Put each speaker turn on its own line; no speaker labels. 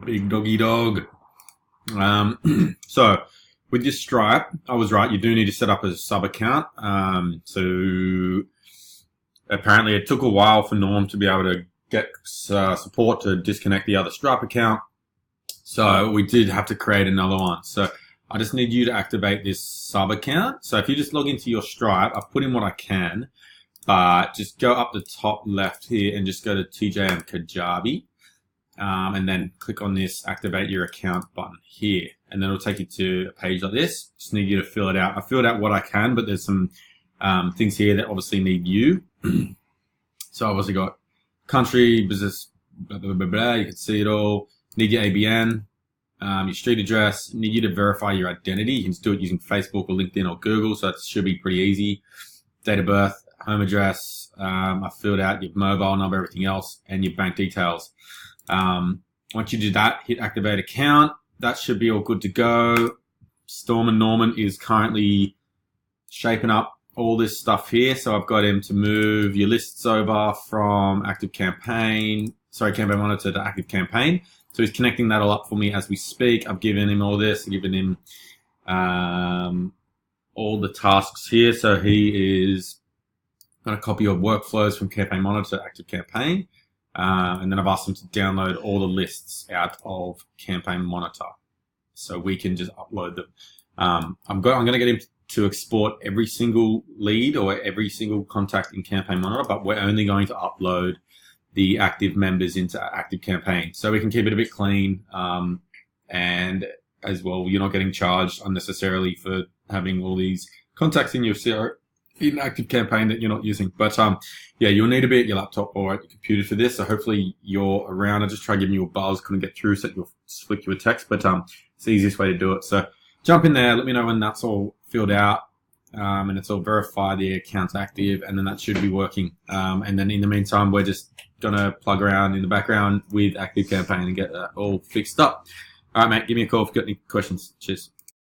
Big doggy dog. So with your Stripe, I was right. You do need to set up a sub account. So apparently it took a while for Norm to be able to get support to disconnect the other Stripe account. So we did have to create another one. So I just need you to activate this sub account. So if you just log into your Stripe, I've put in what I can, but just go up the top left here and just go to TJM Kajabi. And then click on this activate your account button here, and then it'll take you to a page like this. Just need you to fill it out. I filled out what I can, but there's some things here that obviously need you. So I've obviously got country, business, blah, blah, blah, blah. You can see it all. Need your ABN, your street address. Need you to verify your identity. You can just do it using Facebook or LinkedIn or Google, so it should be pretty easy. Date of birth, home address. I filled out your mobile number, everything else, and your bank details. Once you do that, hit activate account. That should be all good to go. Storm and Norman is currently shaping up all this stuff here. So I've got him to move your lists over from Campaign Monitor to Active Campaign. So he's connecting that all up for me as we speak. I've given him all this. I've given him all the tasks here. So he is going to copy your workflows from Campaign Monitor to Active Campaign. And then I've asked them to download all the lists out of Campaign Monitor so we can just upload them. I'm going to get him to export every single lead or every single contact in Campaign Monitor, but we're only going to upload the active members into Active Campaign so we can keep it a bit clean. And as well, you're not getting charged unnecessarily for having all these contacts in your CRM. In Active Campaign that you're not using. But yeah, you'll need to be at your laptop or at your computer for this. So hopefully you're around. I just tried giving you a buzz, couldn't get through, so you'll flick you a text. But it's the easiest way to do it. So jump in there, let me know when that's all filled out, and it's all verified, the account's active, and then that should be working. And then in the meantime, we're just gonna plug around in the background with Active Campaign and get that all fixed up. All right, mate, give me a call if you've got any questions. Cheers.